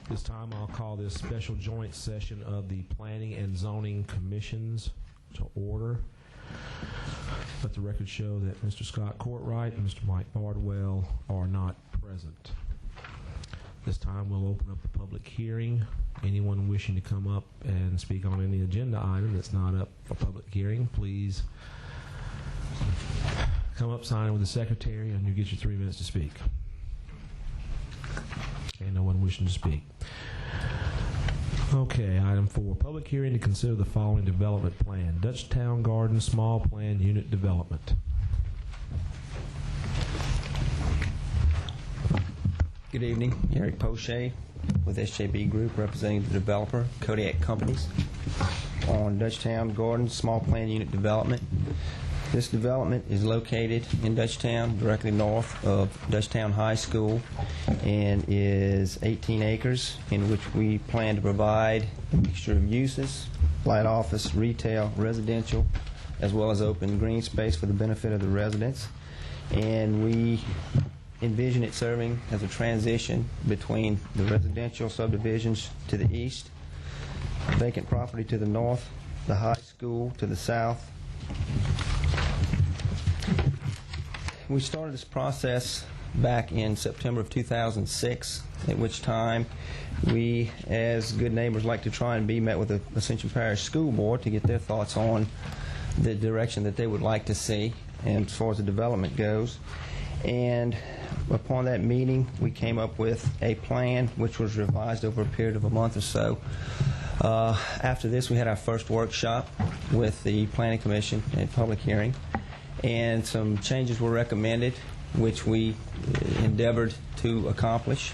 This time I'll call this special joint session of the Planning and Zoning Commissions to order. Let the record show that Mr. Scott Courtwright and Mr. Mike Bardwell are not present. This time we'll open up the public hearing. Anyone wishing to come up and speak on any agenda item that's not up for public hearing, please come up, sign in with the secretary, and you get your 3 minutes to speak. Okay, no one wishing to speak. Okay, item 4, public hearing to consider the following development plan: Dutchtown Garden Small Plan Unit Development. Good evening, Eric Poche with SJB Group, representing the developer, Kodiak Companies, on Dutchtown Garden Small Plan Unit Development. This development is located in Dutchtown, directly north of Dutchtown High School, and is 18 acres, in which we plan to provide a mixture of uses: light office, retail, residential, as well as open green space for the benefit of the residents. And we envision it serving as a transition between the residential subdivisions to the east, vacant property to the north, the high school to the south. We started this process back in September of 2006, at which time we, as good neighbors like to try and be, met with the Ascension Parish School Board to get their thoughts on the direction that they would like to see and as far as the development goes. And upon that meeting, we came up with a plan which was revised over a period of a month or so. After this, we had our first workshop with the Planning Commission and public hearing, and some changes were recommended, which we endeavored to accomplish.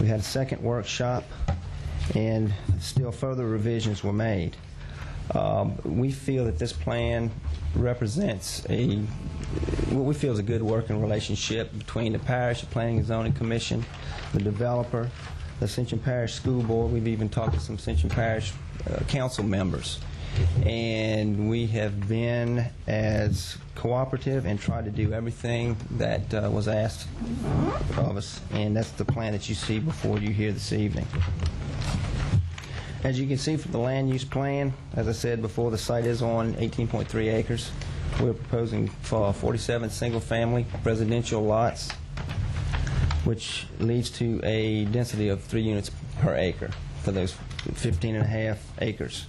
We had a second workshop, and still further revisions were made. We feel that this plan represents what we feel is a good working relationship between the parish, the Planning and Zoning Commission, the developer, the Ascension Parish School Board. We've even talked to some Ascension Parish council members. And we have been as cooperative and tried to do everything that was asked of us, and that's the plan that you see before you here this evening. As you can see from the land use plan, as I said before, the site is on 18.3 acres. We're proposing for 47 single-family residential lots, which leads to a density of 3 units per acre for those 15.5 acres.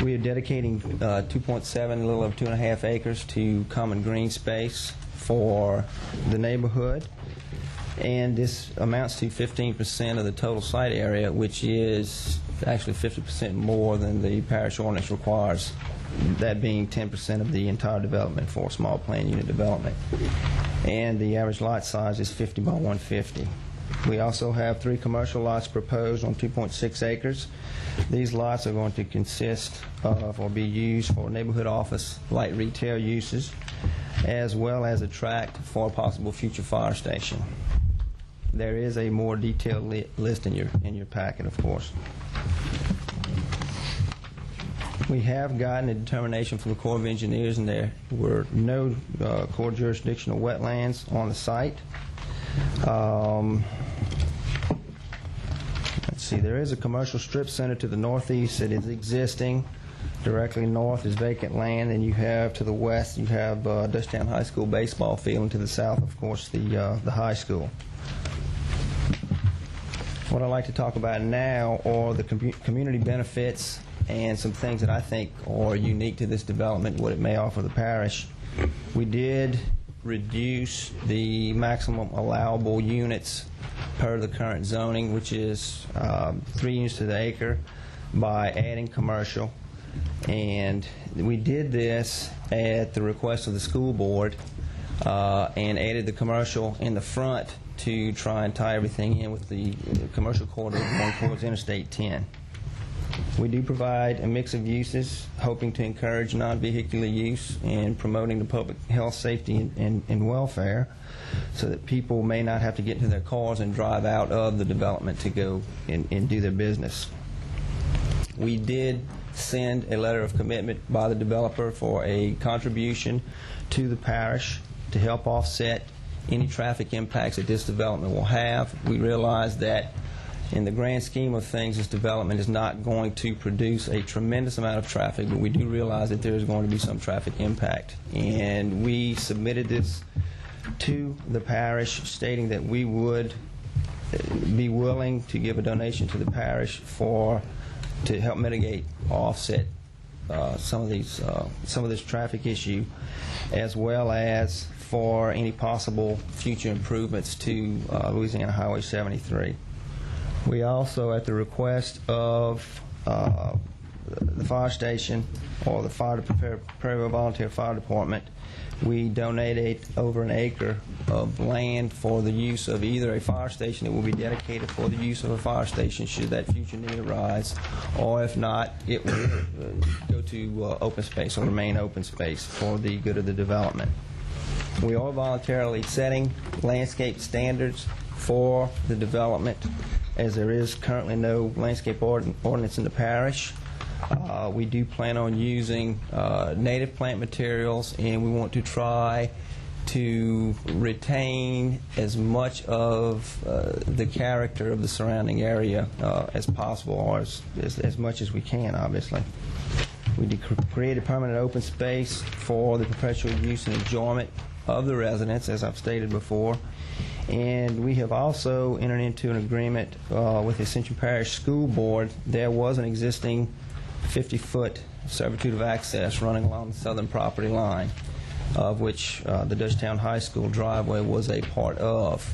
We are dedicating 2.7, a little over 2.5 acres to common green space for the neighborhood, and this amounts to 15% of the total site area, which is actually 50% more than the parish ordinance requires, that being 10% of the entire development for small plan unit development. And the average lot size is 50 by 150. We also have 3 commercial lots proposed on 2.6 acres. These lots are going to consist of or be used for neighborhood office, light retail uses, as well as a tract for a possible future fire station. There is a more detailed list in your packet, of course. We have gotten a determination from the Corps of Engineers, and there were no core jurisdictional wetlands on the site. Let's see, there is a commercial strip center to the northeast that is existing. Directly north is vacant land, and you have to the west, you have Dutchtown High School baseball field, and to the south, of course, the high school. What I'd like to talk about now are the community benefits and some things that I think are unique to this development, what it may offer the parish. We did reduce the maximum allowable units per the current zoning, which is 3 units to the acre, by adding commercial. And we did this at the request of the school board, and added the commercial in the front to try and tie everything in with the commercial corridor going towards Interstate 10. We do provide a mix of uses, hoping to encourage non-vehicular use and promoting the public health, safety, and welfare, so that people may not have to get into their cars and drive out of the development to go and do their business. We did send a letter of commitment by the developer for a contribution to the parish to help offset any traffic impacts that this development will have. We realize that In the grand scheme of things, this development is not going to produce a tremendous amount of traffic, but we do realize that there is going to be some traffic impact. And we submitted this to the parish stating that we would be willing to give a donation to the parish to help mitigate or offset some of this traffic issue, as well as for any possible future improvements to Louisiana Highway 73. We also, at the request of the fire station or the Prairieville Volunteer Fire Department, we donated over an acre of land for the use of either a fire station that will be dedicated for the use of a fire station should that future need arise, or if not, it will go to open space or remain open space for the good of the development. We are voluntarily setting landscape standards for the development, as there is currently no landscape ordinance in the parish. We do plan on using native plant materials, and we want to try to retain as much of the character of the surrounding area as possible, or as much as we can, obviously. We created permanent open space for the perpetual use and enjoyment of the residents, as I've stated before. And we have also entered into an agreement with the Ascension Parish School Board. There was an existing 50-foot servitude of access running along the southern property line, of which the Dutchtown High School driveway was a part of.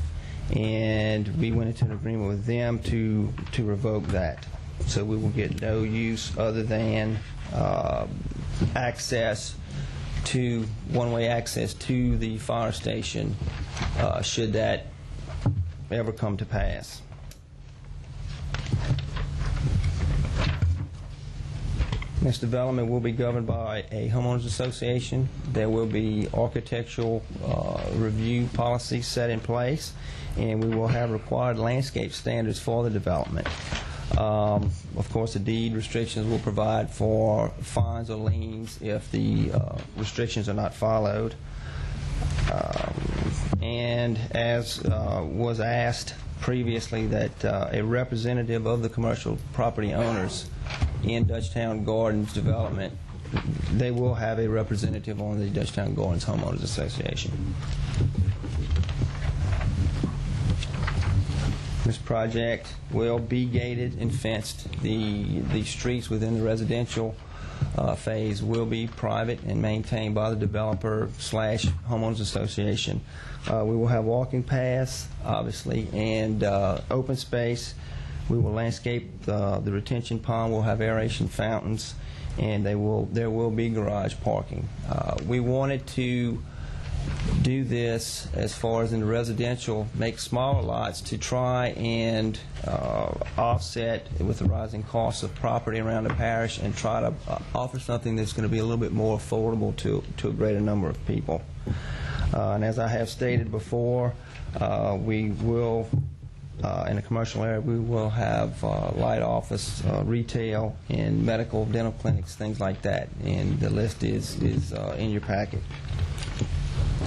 And we went into an agreement with them to revoke that. So we will get no use other than one-way access to the fire station should that ever come to pass. This development will be governed by a homeowners association. There will be architectural review policies set in place, and we will have required landscape standards for the development. Of course, the deed restrictions will provide for fines or liens if the restrictions are not followed. And as was asked previously, that a representative of the commercial property owners in Dutchtown Gardens development, they will have a representative on the Dutchtown Gardens Homeowners Association. This project will be gated and fenced. The streets within the residential phase will be private and maintained by the developer / homeowners association. We will have walking paths, obviously, and open space. We will landscape the retention pond. We'll have aeration fountains, and there will be garage parking. We wanted to do this as far as in the residential, make smaller lots to try and offset with the rising costs of property around the parish, and try to offer something that's going to be a little bit more affordable to a greater number of people. And as I have stated before, we will, in the commercial area, we will have light office, retail, and medical, dental clinics, things like that. And the list is in your packet.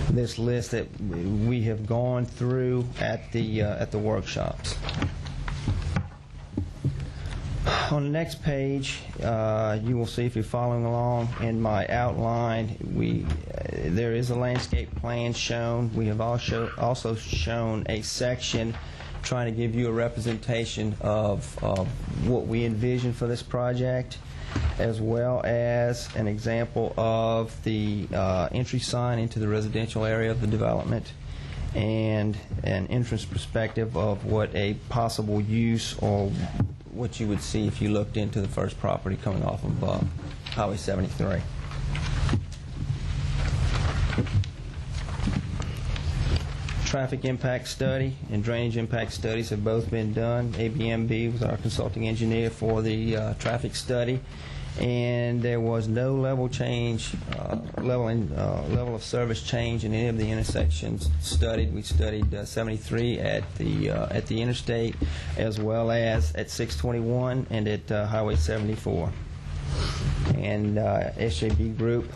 This list that we have gone through at the workshops. On the next page, you will see, if you're following along in my outline, there is a landscape plan shown. We have also shown a section trying to give you a representation of what we envision for this project, as well as an example of the entry sign into the residential area of the development, and an entrance perspective of what a possible use, or what you would see if you looked into the first property coming off of Highway 73. Traffic impact study and drainage impact studies have both been done. ABMB was our consulting engineer for the traffic study, and there was no level of service change in any of the intersections studied. We studied 73 at the interstate, as well as at 621 and at Highway 74. And SJB Group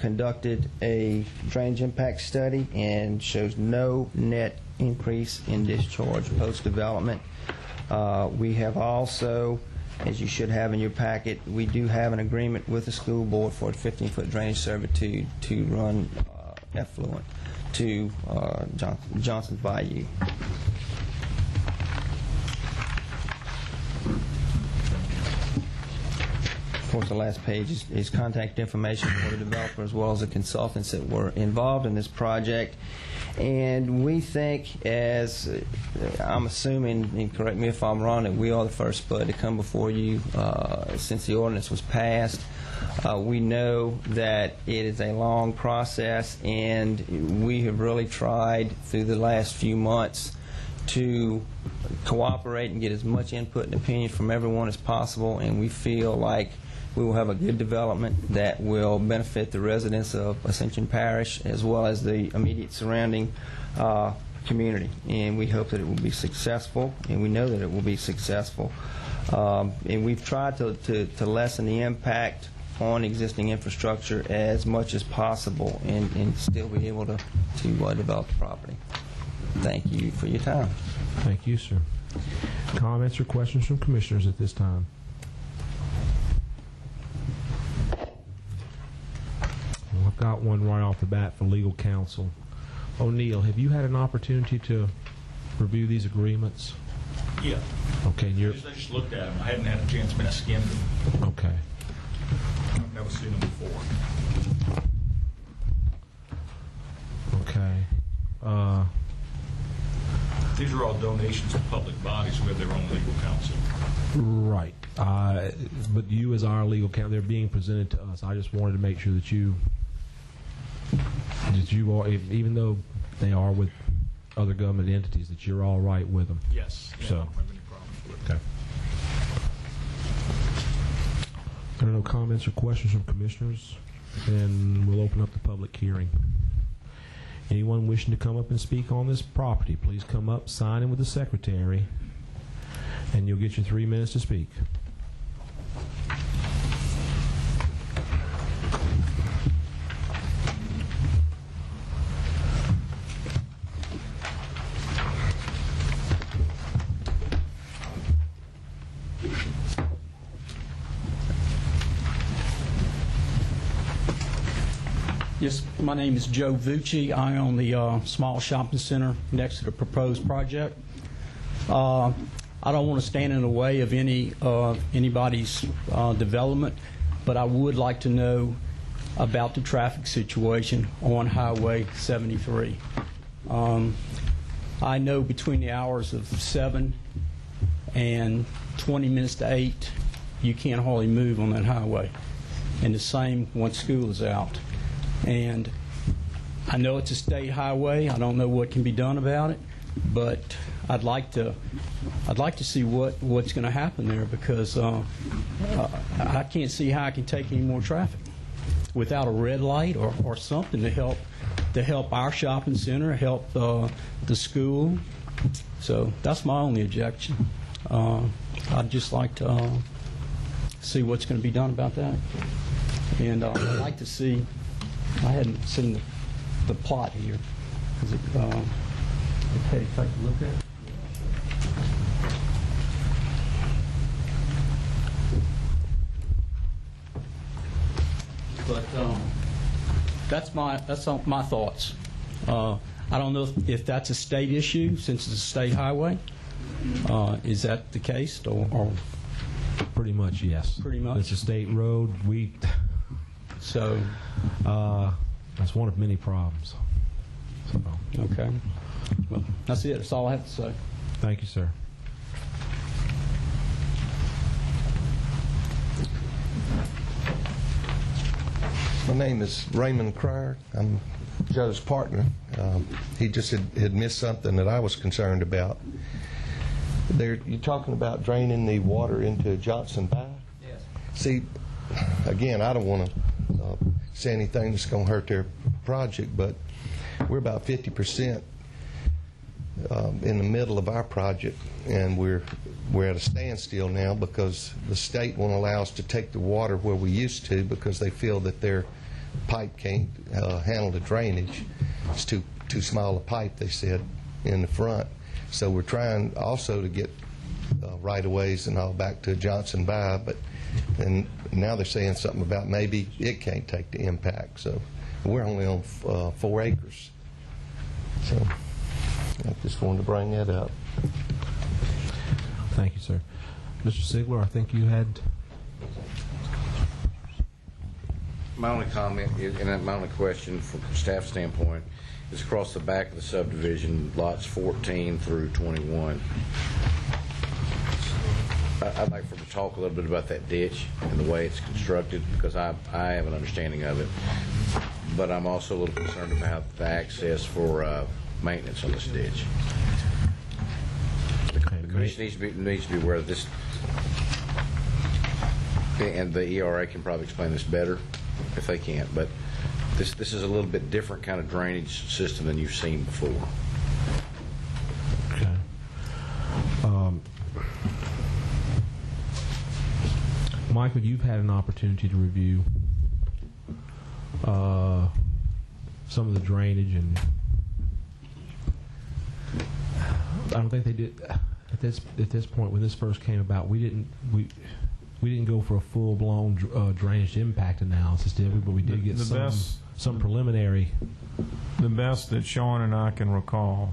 conducted a drainage impact study and shows no net increase in discharge post-development. We have also, as you should have in your packet, we do have an agreement with the school board for a 15-foot drainage servitude to run effluent to Johnson's Bayou. Of course, the last page is contact information for the developer as well as the consultants that were involved in this project. And we think, as I'm assuming, and correct me if I'm wrong, that we are the first spud to come before you since the ordinance was passed. We know that it is a long process, and we have really tried through the last few months to cooperate and get as much input and opinion from everyone as possible, and we feel like we will have a good development that will benefit the residents of Ascension Parish as well as the immediate surrounding community. And we hope that it will be successful, and we know that it will be successful. And we've tried to lessen the impact on existing infrastructure as much as possible and still be able to develop the property. Thank you for your time. Thank you, sir. Comments or questions from commissioners at this time? Well, I've got one right off the bat for legal counsel. O'Neill, have you had an opportunity to review these agreements? Yeah. Okay, and you're... I just looked at them. I hadn't had a chance to skim them. Okay. I've never seen them before. Okay. These are all donations to public bodies who have their own legal counsel. Right. But you as our legal counsel, they're being presented to us. I just wanted to make sure that you are, even though they are with other government entities, that you're all right with them. Yes. Yeah, So. I don't have any problems with it. Okay. There are no comments or questions from commissioners, and we'll open up the public hearing. Anyone wishing to come up and speak on this property, please come up, sign in with the secretary, and you'll get your 3 minutes to speak. Yes, my name is Joe Vucci. I own the small shopping center next to the proposed project. I don't want to stand in the way of anybody's development, but I would like to know about the traffic situation on Highway 73. I know between the hours of 7 and 20 minutes to 8, you can't hardly move on that highway, and the same when school is out. And I know it's a state highway. I don't know what can be done about it, but I'd like to see what's going to happen there, because I can't see how I can take any more traffic without a red light or something to help our shopping center, help the school. So that's my only objection. I'd just like to see what's going to be done about that, and I'd like to see. I hadn't seen the plot here. Is it, okay, take a look at it. But that's my thoughts. I don't know if that's a state issue since it's a state highway. Is that the case, or Pretty much, yes. Pretty much. It's a state road. So that's one of many problems. So, okay. Well, that's it. That's all I have to say. thank you, sir. My name is Raymond Cryer. I'm Joe's partner. He just had missed something that I was concerned about. You're talking about draining the water into Johnson Bayou? Yes. See, again, I don't want to say anything that's going to hurt their project, but we're about 50% in the middle of our project, and we're at a standstill now because the state won't allow us to take the water where we used to because they feel that their pipe can't handle the drainage. It's too small a pipe, they said, in the front. So we're trying also to get right-of-ways and all back to Johnson Bay, and now they're saying something about maybe it can't take the impact. So we're only on 4 acres. So I just wanted to bring that up. Thank you, sir. Mr. Sigler, I think you had... My only comment and my only question from a staff standpoint is across the back of the subdivision, lots 14 through 21. I'd like for him to talk a little bit about that ditch and the way it's constructed, because I have an understanding of it. But I'm also a little concerned about the access for maintenance on this ditch. The commission needs to be aware of this, and the ERA can probably explain this better if they can't. But this is a little bit different kind of drainage system than you've seen before. Okay. Michael, you've had an opportunity to review some of the drainage, and I don't think they did at this point when this first came about. We didn't go for a full blown drainage impact analysis, did we? But we did get some preliminary. The best that Sean and I can recall,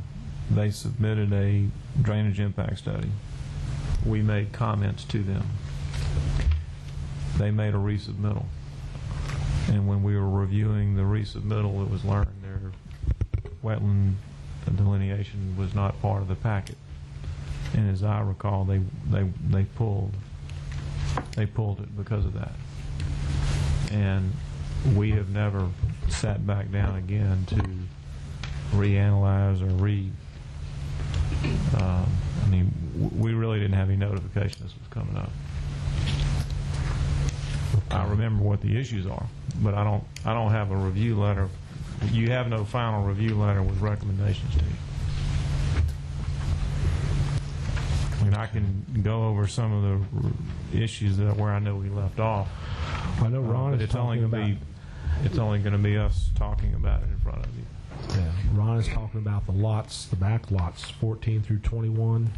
they submitted a drainage impact study. We made comments to them. They made a resubmittal. And when we were reviewing the resubmittal, it was learned their wetland delineation was not part of the packet. And as I recall, they pulled it because of that. And we have never sat back down again to reanalyze or we really didn't have any notification this was coming up. I remember what the issues are, but I don't have a review letter. You have no final review letter with recommendations to you. I mean, I can go over some of the issues where I know we left off. I know Ron is talking about. It's only going to be us talking about it in front of you. Yeah, Ron is talking about the lots, the back lots, 14 through 21.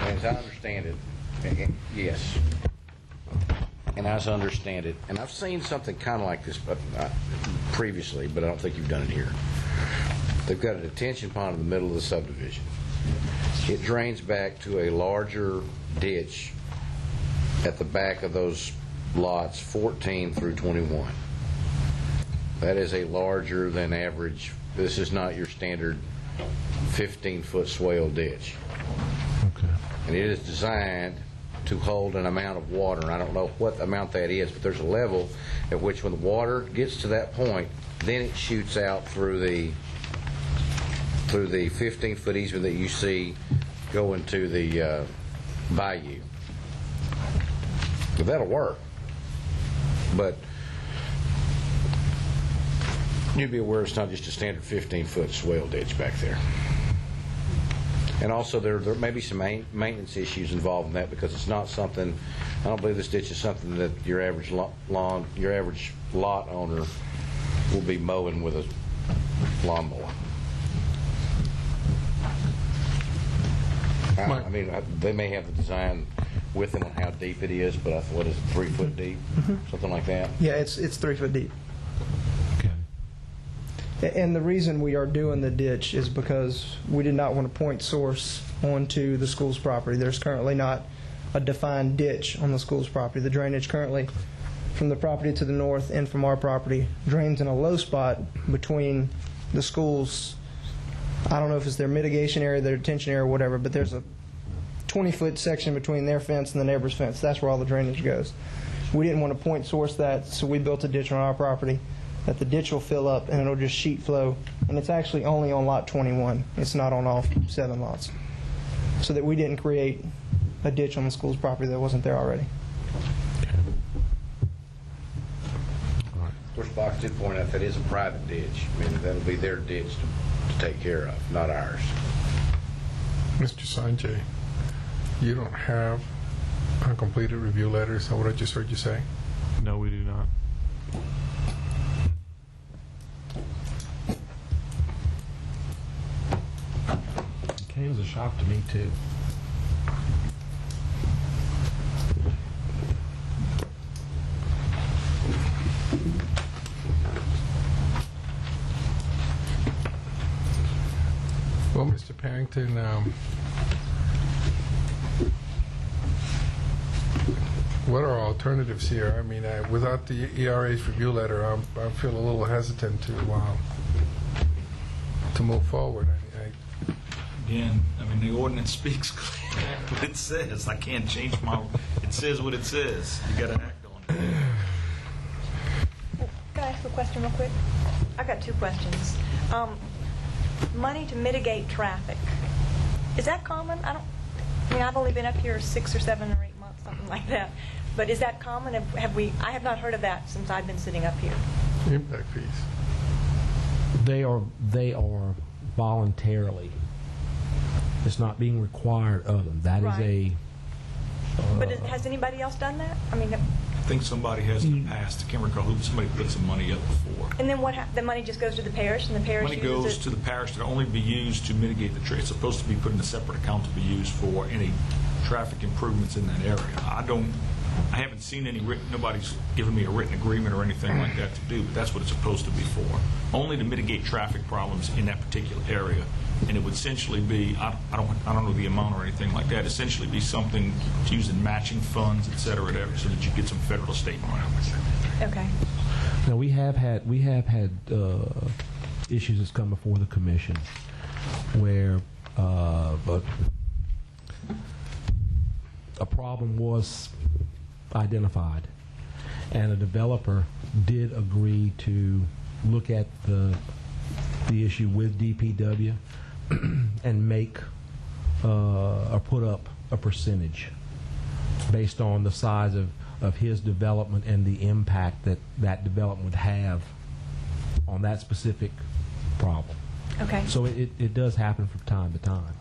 As I understand it, yes. And as I understand it, and I've seen something kind of like this previously, but I don't think you've done it here. They've got a detention pond in the middle of the subdivision. It drains back to a larger ditch at the back of those lots 14 through 21. That is a larger than average. This is not your standard 15-foot swale ditch. Okay. And it is designed to hold an amount of water. I don't know what amount that is, but there's a level at which when the water gets to that point, then it shoots out through the 15-foot easement that you see going to the bayou. But that'll work. But you'd be aware it's not just a standard 15-foot swale ditch back there. And also there may be some maintenance issues involved in that, because it's not something, I don't believe this ditch is something that your average lot owner will be mowing with a lawnmower. I mean, they may have the design with it on how deep it is, but what is it, 3 foot deep? Something like that? Yeah, it's 3 foot deep. And the reason we are doing the ditch is because we did not want to point source onto the school's property. There's currently not a defined ditch on the school's property. The drainage currently from the property to the north and from our property drains in a low spot between the schools. I don't know if it's their mitigation area, their detention area, or whatever, but there's a 20-foot section between their fence and the neighbor's fence. That's where all the drainage goes. We didn't want to point source that, so we built a ditch on our property that the ditch will fill up and it'll just sheet flow. And it's actually only on lot 21. It's not on all 7 lots. So that we didn't create a ditch on the school's property that wasn't there already. Of course, Fox did point out that is a private ditch. I mean, that'll be their ditch to take care of, not ours. Mr. Sanjay, you don't have a completed review letter, is that what I just heard you say? No, we do not. It came as a shock to me, too. Parrington, what are alternatives here? I mean, without the ERA's review letter, I feel a little hesitant to move forward. Again, I mean, the ordinance speaks clearly what it says. I can't change it says what it says. You got to act on it. Can I ask a question real quick? I got two questions. Money to mitigate traffic. Is that common? I mean, I've only been up here 6 or 7 or 8 months, something like that. But is that common? I have not heard of that since I've been sitting up here. Impact fees. They are voluntarily. It's not being required of them. That is Right. But has anybody else done that? I mean, I think somebody has in the past. I can't recall who. Somebody put some money up before. and then the money just goes to the parish, and the parish Money uses goes it. to the parish to only be used to mitigate the traffic. It's supposed to be put in a separate account to be used for any traffic improvements in that area. I haven't seen nobody's given me a written agreement or anything like that to do, but that's what it's supposed to be for. Only to mitigate traffic problems in that particular area. And it would essentially be, I don't know the amount or anything like that, essentially be something to use in matching funds, et cetera, so that you get some federal state money. Okay. Now we have had issues that's come before the commission where a problem was identified, and a developer did agree to look at the issue with DPW and make or put up a percentage based on the size of his development and the impact that development would have on that specific problem. Okay. So it does happen from time to time.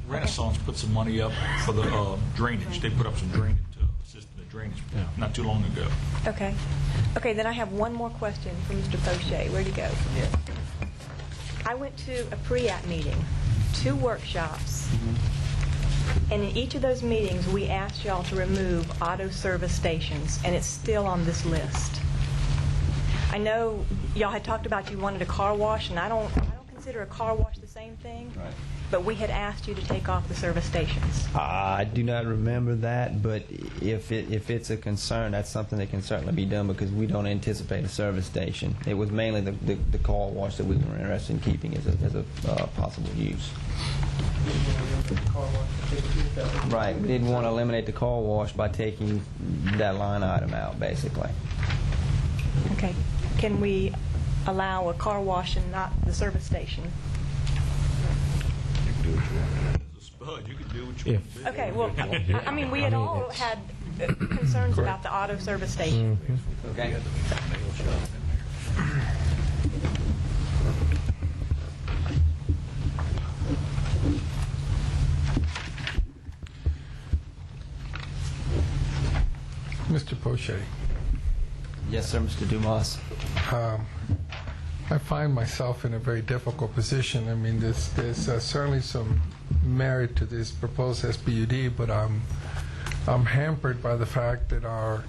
Renaissance put some money up for the drainage. They put up some drainage to assist in the drainage not too long ago. Okay. Okay, then I have one more question for Mr. Fauché. Where'd he go? Yeah. I went to a pre-app meeting, 2 workshops, and in each of those meetings, we asked y'all to remove auto service stations, and it's still on this list. I know y'all had talked about you wanted a car wash, and I don't consider a car wash the same thing. Right. But we had asked you to take off the service stations. I do not remember that, but if it's a concern, that's something that can certainly be done because we don't anticipate a service station. It was mainly the car wash that we were interested in keeping as a possible use. Right. We didn't want to eliminate the car wash by taking that line item out, basically. Okay. Can we allow a car wash and not the service station? You can do what you want. As a spud, you can do what you want. Okay, well, I mean, we had all had concerns about the auto service station. Okay. Mr. Poche, Yes, sir, Mr. Dumas. I find myself in a very difficult position. I mean, there's certainly some merit to this proposed SPUD, but I'm hampered by the fact that our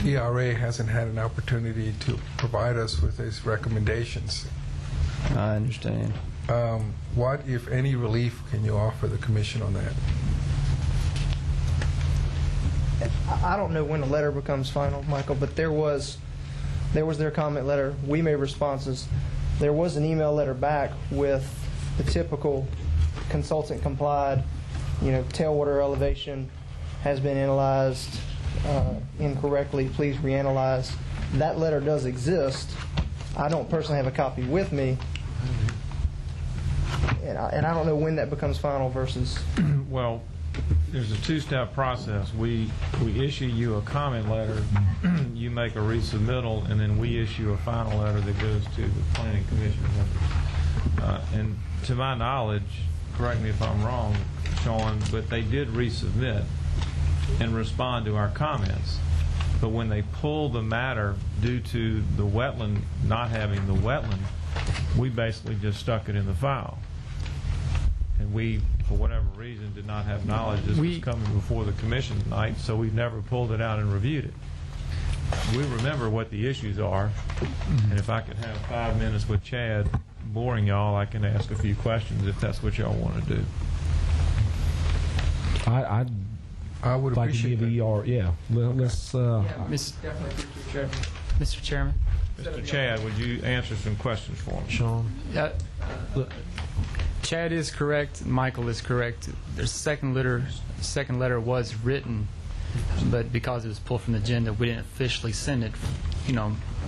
ERA hasn't had an opportunity to provide us with its recommendations. I understand. What, if any, relief can you offer the commission on that? I don't know when the letter becomes final, Michael, but there was their comment letter. We made responses. There was an email letter back with the typical consultant complied, tailwater elevation has been analyzed incorrectly. Please reanalyze. That letter does exist. I don't personally have a copy with me, and I don't know when that becomes final versus. Well, there's a 2-step process. We issue you a comment letter, you make a resubmittal, and then we issue a final letter that goes to the Planning Commission members. And to my knowledge, correct me if I'm wrong, Sean, but they did resubmit and respond to our comments. But when they pulled the matter due to the wetland, not having the wetland, we basically just stuck it in the file. And we, for whatever reason, did not have knowledge this was coming before the commission tonight, so we've never pulled it out and reviewed it. We remember what the issues are, and if I could have 5 minutes with Chad boring y'all, I can ask a few questions if that's what y'all want to do. I'd I would like to appreciate give that. ER, let's, Mr. Chairman. Mr. Chad, would you answer some questions for me? Sean? Chad is correct. Michael is correct. The second letter was written, but because it was pulled from the agenda, we didn't officially send it,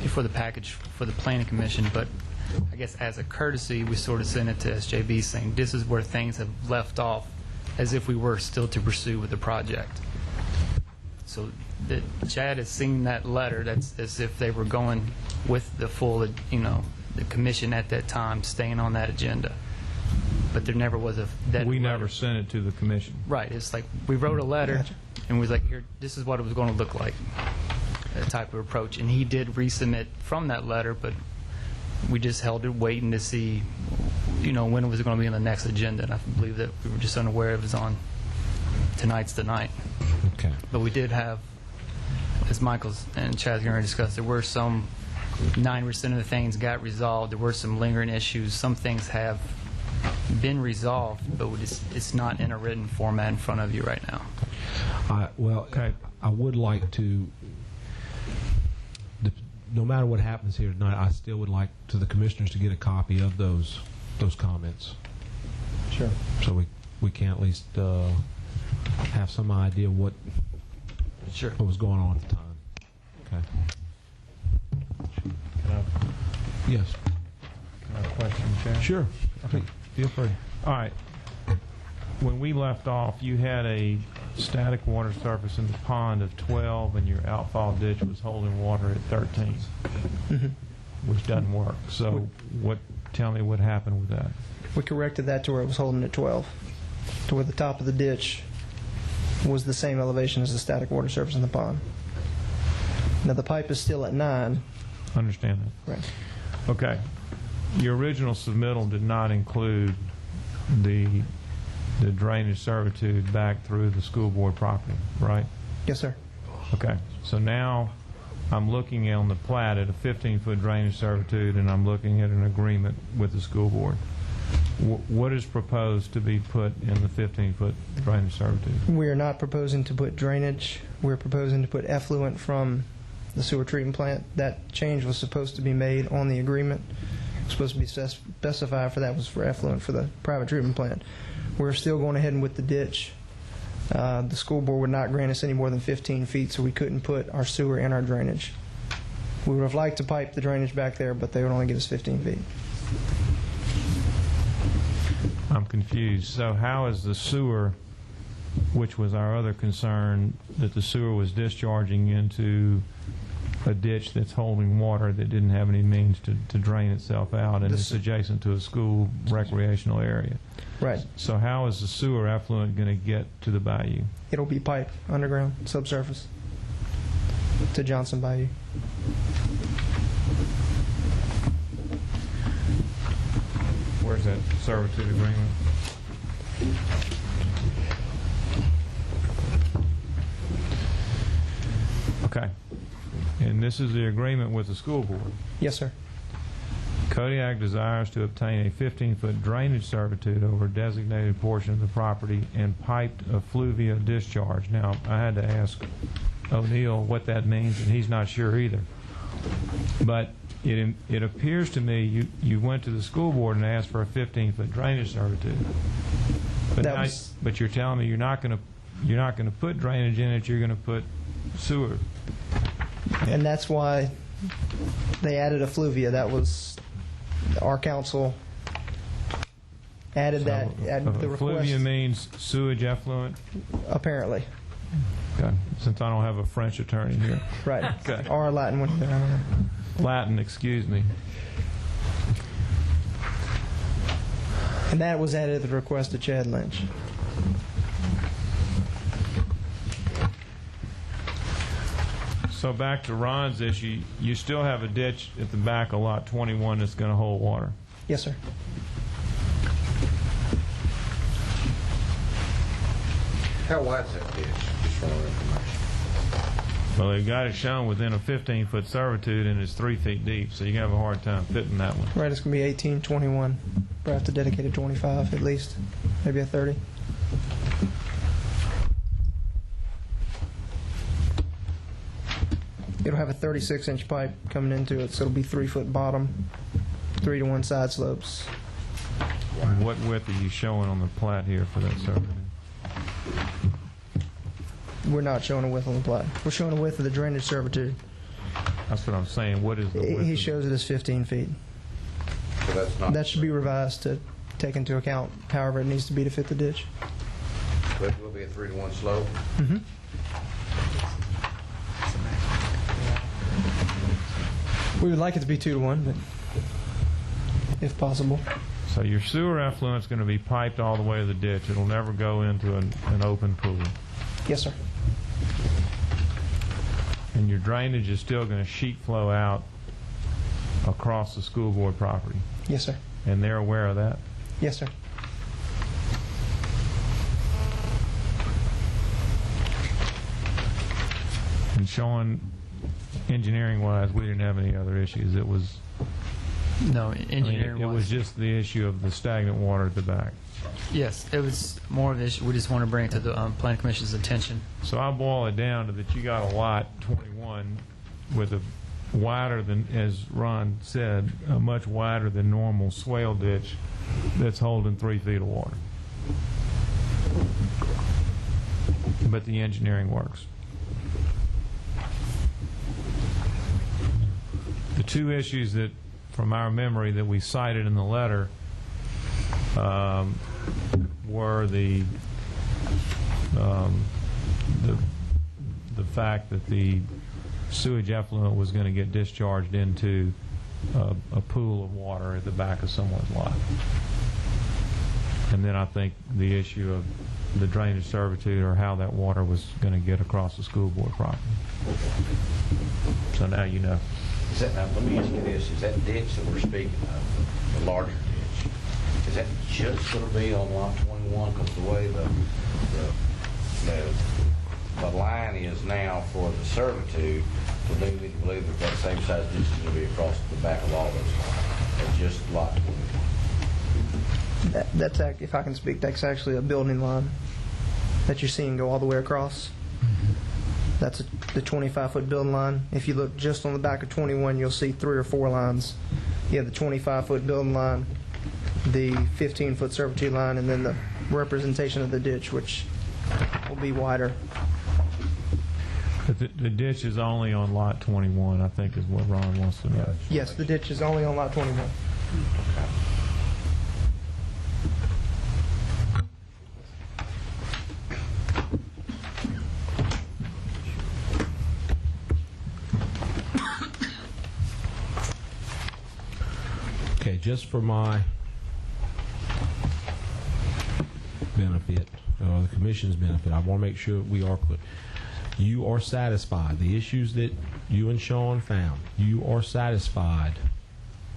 for the package for the Planning Commission. But I guess as a courtesy, we sort of sent it to SJB saying this is where things have left off, as if we were still to pursue with the project. So Chad has seen that letter. That's as if they were going with the full, the commission at that time, staying on that agenda. But there never was We never sent it to the commission. Right. It's like we wrote a letter, and we was like, here, this is what it was going to look like, that type of approach. And he did resubmit from that letter, but we just held it waiting to see, when it was going to be on the next agenda. And I believe that we were just unaware it was on tonight's the night. Okay. But we did have, as Michael's and Chad's going to discuss, there were some 9% of the things got resolved. There were some lingering issues. Some things have been resolved, but it's not in a written format in front of you right now. I would like to, no matter what happens here tonight, I still would like to the commissioners to get a copy of those comments. Sure. So we can at least have some idea what was going on at the time. Okay. Yes. Can I have a question, Chair? Sure. I think feel free. All right. When we left off, you had a static water surface in the pond of 12, and your outfall ditch was holding water at 13, which doesn't work. So, tell me what happened with that. We corrected that to where it was holding at 12, to where the top of the ditch was the same elevation as the static water surface in the pond. Now the pipe is still at 9. Understand that. Right. Okay. Your original submittal did not include the drainage servitude back through the school board property, right? Yes, sir. Okay. So now I'm looking on the plat at a 15-foot drainage servitude, and I'm looking at an agreement with the school board. What is proposed to be put in the 15-foot drainage servitude? We are not proposing to put drainage. We're proposing to put effluent from the sewer treatment plant. That change was supposed to be made on the agreement. It was supposed to be specified for that was for effluent for the private treatment plant. We're still going ahead and with the ditch. The school board would not grant us any more than 15 feet, so we couldn't put our sewer in our drainage. We would have liked to pipe the drainage back there, but they would only give us 15 feet. I'm confused. So how is the sewer, which was our other concern, that the sewer was discharging into a ditch that's holding water that didn't have any means to drain itself out, and it's adjacent to a school recreational area? Right. So how is the sewer effluent going to get to the bayou? It'll be piped underground, subsurface, to Johnson Bayou. Where's that servitude agreement? Okay. And this is the agreement with the school board. Yes, sir. Kodiak desires to obtain a 15-foot drainage servitude over a designated portion of the property and piped effluvia discharge. Now, I had to ask O'Neill what that means, and he's not sure either. But it appears to me you went to the school board and asked for a 15-foot drainage servitude. But you're telling me you're not going to put drainage in it. You're going to put sewer. And that's why they added effluvia. That was our council added that at the request. Effluvia means sewage effluent? Apparently. Okay. Since I don't have a French attorney here. Right. Okay. Or a Latin one. I don't know. Latin, excuse me. And that was added at the request of Chad Lynch. So back to Ron's issue, you still have a ditch at the back of lot 21 that's going to hold water. Yes, sir. How wide is that ditch, just for our information? Well, they've got it shown within a 15-foot servitude, and it's 3 feet deep, so you have a hard time fitting that one. Right, it's going to be 18, 21. Perhaps a dedicated 25 at least, maybe a 30. It'll have a 36-inch pipe coming into it, so it'll be 3-foot bottom, 3 to 1 side slopes. And what width are you showing on the plat here for that servitude? We're not showing a width on the plat. We're showing a width of the drainage servitude. That's what I'm saying. What is the width? He shows it as 15 feet. So that's not. That should be revised to take into account however it needs to be to fit the ditch. But it will be a 3 to 1 slope. Mm-hmm. We would like it to be 2 to 1, but if possible. So your sewer effluent's going to be piped all the way to the ditch. It'll never go into an open pool. Yes, sir. And your drainage is still going to sheet flow out across the school board property. Yes, sir. And they're aware of that? Yes, sir. And Sean, engineering-wise, we didn't have any other issues. It was, No, engineering it was just the issue of the stagnant water at the back. Yes, it was more of an issue. We just want to bring it to the Planning Commission's attention. So I boil it down to that you got a lot 21 with a wider than, as Ron said, a much wider than normal swale ditch that's holding 3 feet of water. But the engineering works. The two issues that, from our memory, that we cited in the letter were the fact that the sewage effluent was going to get discharged into a pool of water at the back of someone's lot. And then I think the issue of the drainage servitude, or how that water was going to get across the school board property. So now you know. Is that, now, let me ask you this, is that ditch that we're speaking of, the larger ditch, is that just going to be on lot 21? Because the way the line is now for the servitude, to lead me to believe that that same size ditch is going to be across the back of all those lots, or just lot 21? That's if I can speak, that's actually a building line that you're seeing go all the way across. That's the 25-foot building line. If you look just on the back of 21, you'll see 3 or 4 lines. You have the 25-foot building line, the 15-foot servitude line, and then the representation of the ditch, which will be wider. But the ditch is only on lot 21, I think, is what Ron wants to know. Yes, the ditch is only on lot 21. Okay, just for my benefit, the commission's benefit, I want to make sure we are clear. You are satisfied. The issues that you and Sean found, you are satisfied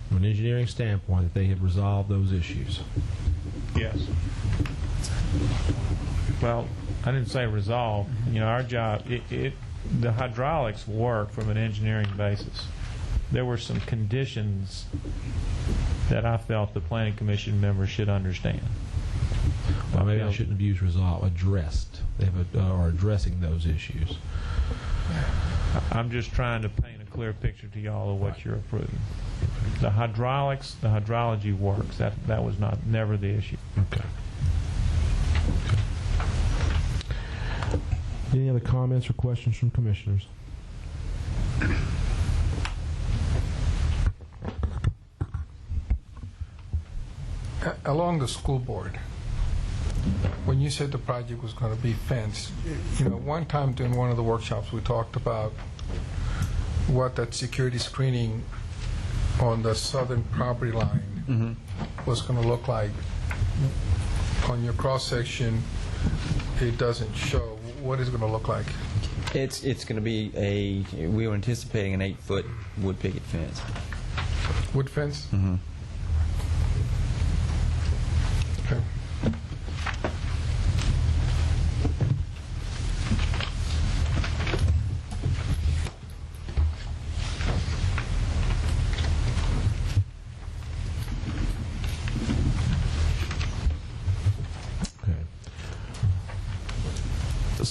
from an engineering standpoint that they have resolved those issues? Yes. Well, I didn't say resolve. You know, our job, the hydraulics work from an engineering basis. There were some conditions that I felt the Planning Commission members should understand. Well, maybe I shouldn't have used resolve. Addressed. They are addressing those issues. I'm just trying to paint a clear picture to y'all of what you're approving. The hydraulics, the hydrology works. That was never the issue. Okay. Any other comments or questions from commissioners? Along the school board, when you said the project was going to be fenced, you know, one time during one of the workshops we talked about what that security screening on the southern property line was going to look like. On your cross section, it doesn't show. What is it going to look like? It's going to be we were anticipating an 8-foot wood picket fence. Wood fence? Mm-hmm. Okay.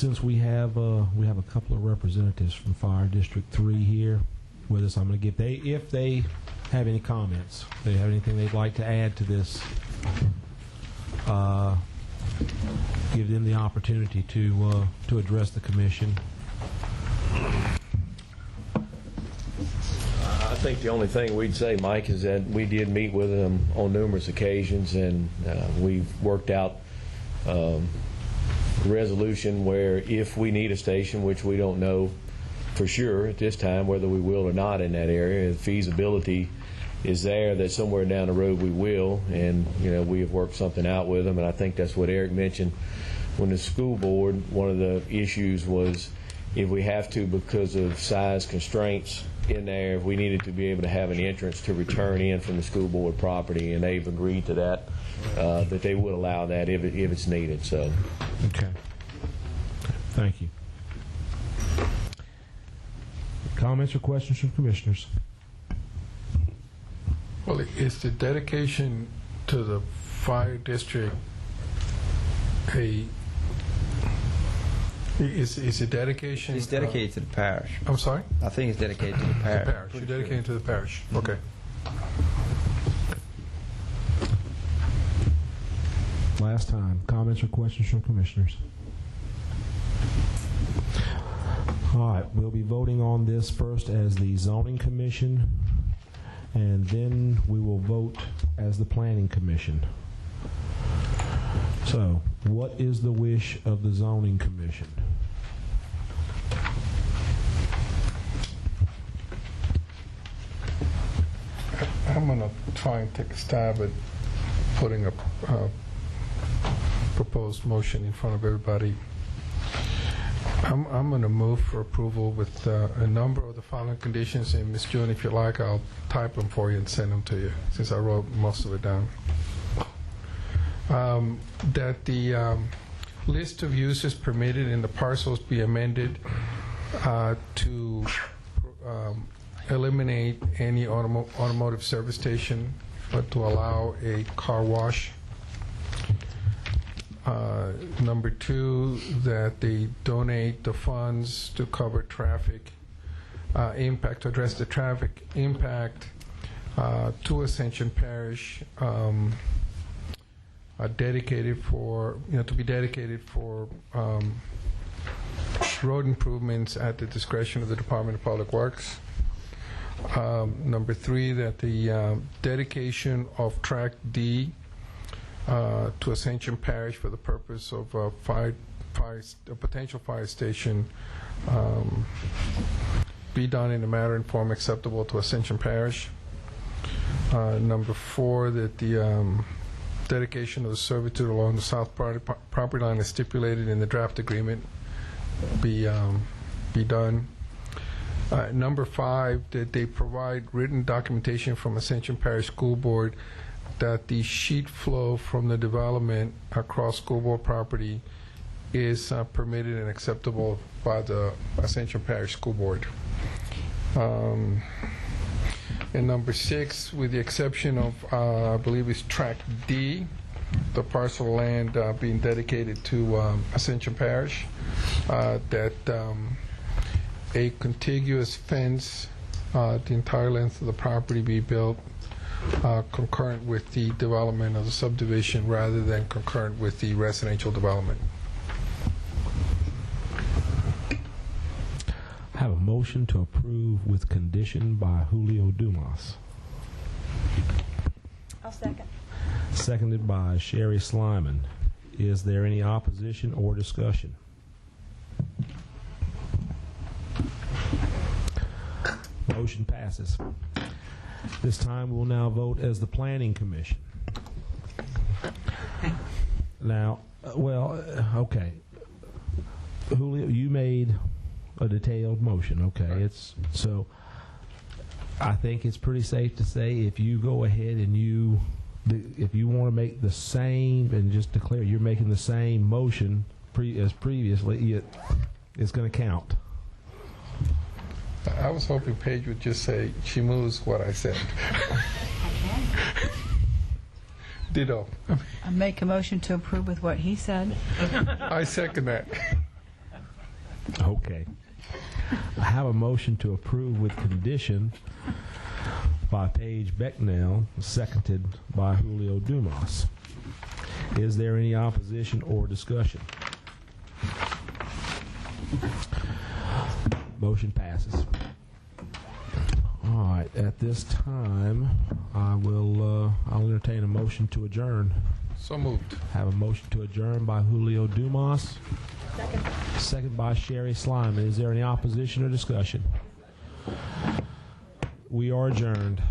since we have a couple of representatives from Fire District 3 here with us, I'm going to give if they have any comments, if they have anything they'd like to add to this, give them the opportunity to address the commission. I think the only thing we'd say, Mike, is that we did meet with them on numerous occasions, and we've worked out a resolution where if we need a station, which we don't know for sure at this time whether we will or not in that area, the feasibility is there that somewhere down the road we will, and we have worked something out with them, and I think that's what Eric mentioned. When the school board, one of the issues was if we have to, because of size constraints in there, if we needed to be able to have an entrance to return in from the school board property, and they've agreed to that, that they would allow that if it's needed. So, okay. Thank you. Comments or questions from commissioners? Well, is the dedication to the fire district is it dedication? It's dedicated to the parish. I'm sorry? I think it's dedicated to the parish. The parish. You're dedicated to the parish. Okay. Last time, comments or questions from commissioners? All right, we'll be voting on this first as the zoning commission, and then we will vote as the planning commission. So, what is the wish of the zoning commission? I'm going to try and take a stab at putting a proposed motion in front of everybody. I'm going to move for approval with a number of the following conditions, and Ms. June, if you like, I'll type them for you and send them to you, since I wrote most of it down. That the list of uses permitted in the parcels be amended to eliminate any automotive service station, but to allow a car wash. Number 2, that they donate the funds to cover traffic impact, to address the traffic impact to Ascension Parish, dedicated for, to be dedicated for road improvements at the discretion of the Department of Public Works. Number 3, that the dedication of Track D to Ascension Parish for the purpose of a potential fire station be done in a manner and form acceptable to Ascension Parish. Number 4, that the dedication of the servitude along the south property line is stipulated in the draft agreement be done. Number 5, that they provide written documentation from Ascension Parish School Board that the sheet flow from the development across school board property is permitted and acceptable by the Ascension Parish School Board. And number 6, with the exception of, I believe it's Track D, the parcel of land being dedicated to Ascension Parish, that a contiguous fence the entire length of the property be built concurrent with the development of the subdivision rather than concurrent with the residential development. I have a motion to approve with condition by Julio Dumas. I'll second. Seconded by Sherry Slyman. Is there any opposition or discussion? Motion passes. This time we'll now vote as the Planning Commission. Now, okay. Julio, you made a detailed motion. Okay, so I think it's pretty safe to say if you go ahead and if you want to make the same and just declare you're making the same motion as previously, it's going to count. I was hoping Paige would just say she moves what I said. Ditto. I make a motion to approve with what he said. I second that. Okay. I have a motion to approve with condition by Paige Becknell, seconded by Julio Dumas. Is there any opposition or discussion? Motion passes. All right. At this time, I'll entertain a motion to adjourn. So moved. Have a motion to adjourn by Julio Dumas. Second by Sherry Slyman. Is there any opposition or discussion? We are adjourned.